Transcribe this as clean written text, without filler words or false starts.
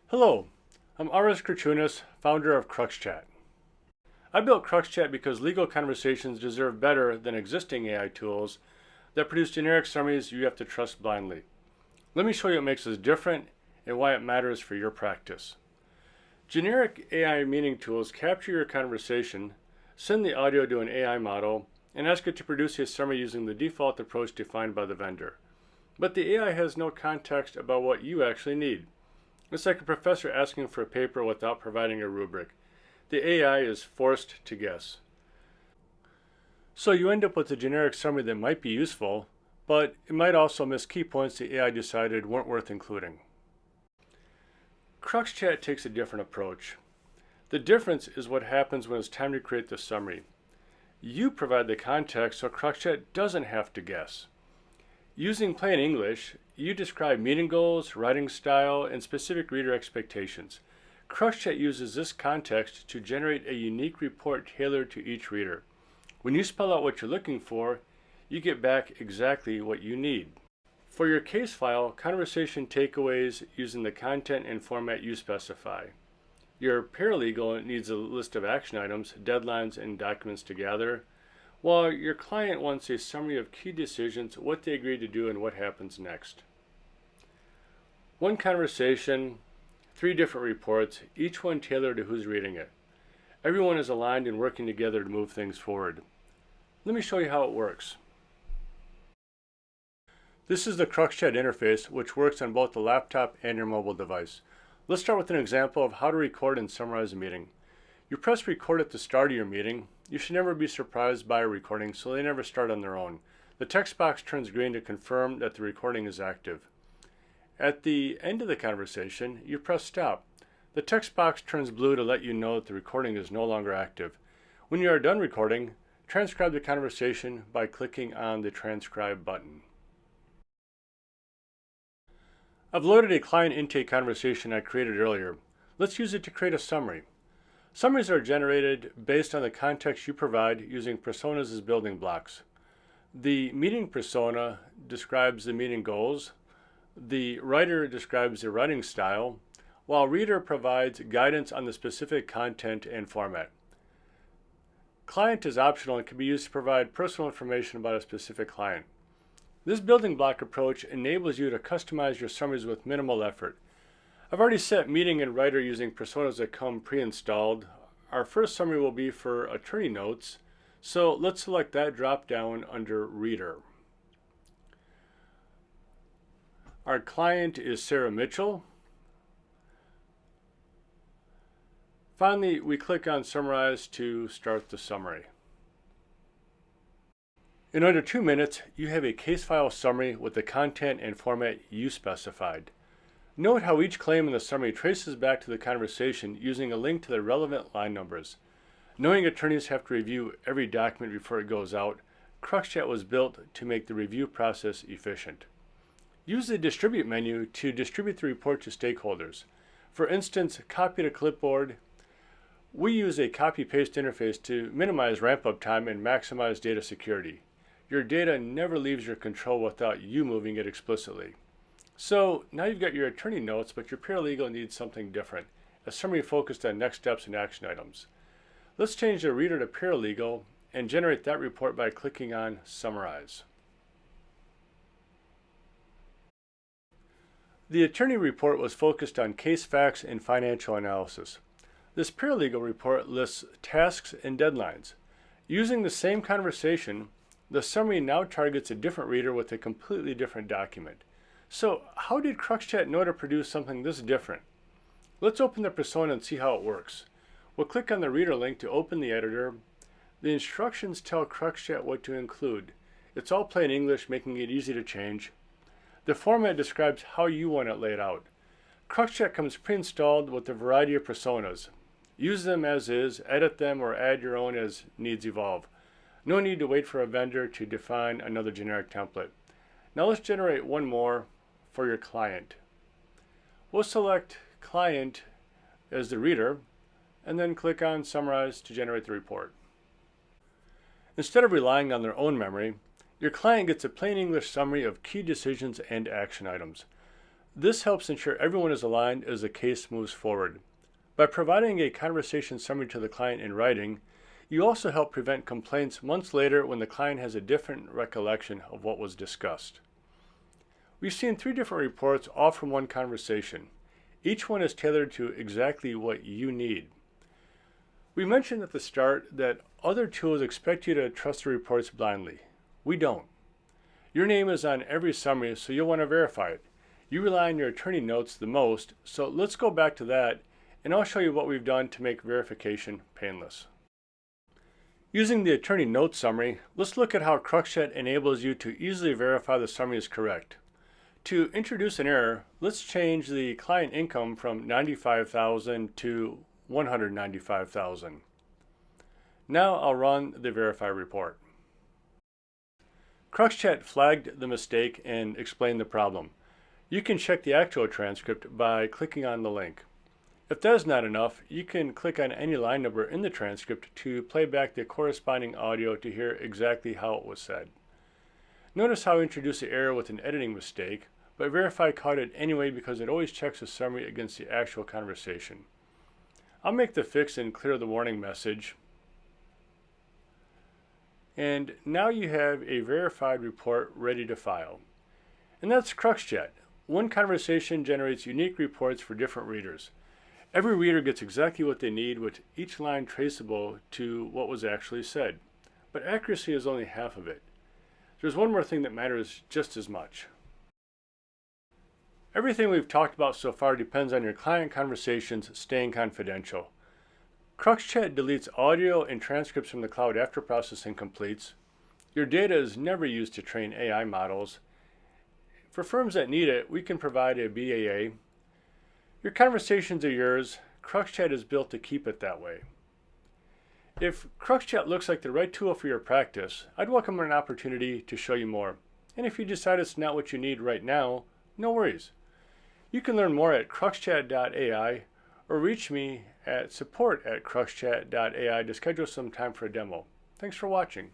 Hello, I'm Aris Kirchunas, founder of CruxChat. I built CruxChat because legal conversations deserve better than existing AI tools that produce generic summaries you have to trust blindly. Let me show you what makes us different and why it matters for your practice. Generic AI meaning tools capture your conversation, send the audio to an AI model, and ask it to produce a summary using the default approach defined by the vendor. But the AI has no context about what you actually need. It's like a professor asking for a paper without providing a rubric. The AI is forced to guess. So you end up with a generic summary that might be useful, but it might also miss key points the AI decided weren't worth including. CruxChat takes a different approach. The difference is what happens when it's time to create the summary. You provide the context so CruxChat doesn't have to guess. Using plain English, you describe meeting goals, writing style, and specific reader expectations. CruxChat uses this context to generate a unique report tailored to each reader. When you spell out what you're looking for, you get back exactly what you need. For your case file, conversation takeaways using the content and format you specify. Your paralegal needs a list of action items, deadlines, and documents to gather, while your client wants a summary of key decisions, what they agreed to do, and what happens next. One conversation, 3 different reports, each one tailored to who's reading it. Everyone is aligned and working together to move things forward. Let me show you how it works. This is the CruxChat interface, which works on both the laptop and your mobile device. Let's start with an example of how to record and summarize a meeting. You press record at the start of your meeting. You should never be surprised by a recording, so they never start on their own. The text box turns green to confirm that the recording is active. At the end of the conversation, you press stop. The text box turns blue to let you know that the recording is no longer active. When you are done recording, transcribe the conversation by clicking on the transcribe button. I've loaded a client intake conversation I created earlier. Let's use it to create a summary. Summaries are generated based on the context you provide using personas as building blocks. The meeting persona describes the meeting goals. The writer describes the writing style, while reader provides guidance on the specific content and format. Client is optional and can be used to provide personal information about a specific client. This building block approach enables you to customize your summaries with minimal effort. I've already set meeting and writer using personas that come pre-installed. Our first summary will be for attorney notes, so let's select that drop down under reader. Our client is Sarah Mitchell. Finally, we click on summarize to start the summary. In under 2 minutes, you have a case file summary with the content and format you specified. Note how each claim in the summary traces back to the conversation using a link to the relevant line numbers. Knowing attorneys have to review every document before it goes out, CruxChat was built to make the review process efficient. Use the Distribute menu to distribute the report to stakeholders. For instance, copy to clipboard. We use a copy-paste interface to minimize ramp-up time and maximize data security. Your data never leaves your control without you moving it explicitly. So now you've got your attorney notes, but your paralegal needs something different, a summary focused on next steps and action items. Let's change the reader to paralegal and generate that report by clicking on Summarize. The attorney report was focused on case facts and financial analysis. This paralegal report lists tasks and deadlines. Using the same conversation, the summary now targets a different reader with a completely different document. So how did CruxChat know to produce something this different? Let's open the persona and see how it works. We'll click on the reader link to open the editor. The instructions tell CruxChat what to include. It's all plain English, making it easy to change. The format describes how you want it laid out. CruxChat comes pre-installed with a variety of personas. Use them as is, edit them, or add your own as needs evolve. No need to wait for a vendor to define another generic template. Now let's generate one more for your client. We'll select client as the reader and then click on Summarize to generate the report. Instead of relying on their own memory, your client gets a plain English summary of key decisions and action items. This helps ensure everyone is aligned as the case moves forward. By providing a conversation summary to the client in writing, you also help prevent complaints months later when the client has a different recollection of what was discussed. We've seen 3 different reports, all from one conversation. Each one is tailored to exactly what you need. We mentioned at the start that other tools expect you to trust the reports blindly. We don't. Your name is on every summary, so you'll want to verify it. You rely on your attorney notes the most, so let's go back to that, and I'll show you what we've done to make verification painless. Using the attorney notes summary, let's look at how CruxChat enables you to easily verify the summary is correct. To introduce an error, let's change the client income from $95,000 to $195,000. Now I'll run the verify report. CruxChat flagged the mistake and explained the problem. You can check the actual transcript by clicking on the link. If that is not enough, you can click on any line number in the transcript to play back the corresponding audio to hear exactly how it was said. Notice how I introduced the error with an editing mistake, but Verify caught it anyway because it always checks the summary against the actual conversation. I'll make the fix and clear the warning message. And now you have a verified report ready to file. And that's CruxChat. One conversation generates unique reports for different readers. Every reader gets exactly what they need, with each line traceable to what was actually said. But accuracy is only half of it. There's one more thing that matters just as much. Everything we've talked about so far depends on your client conversations staying confidential. CruxChat deletes audio and transcripts from the cloud after processing completes. Your data is never used to train AI models. For firms that need it, we can provide a BAA. Your conversations are yours. CruxChat is built to keep it that way. If CruxChat looks like the right tool for your practice, I'd welcome an opportunity to show you more. And if you decide it's not what you need right now, no worries. You can learn more at cruxchat.ai or reach me at support@cruxchat.ai to schedule some time for a demo. Thanks for watching.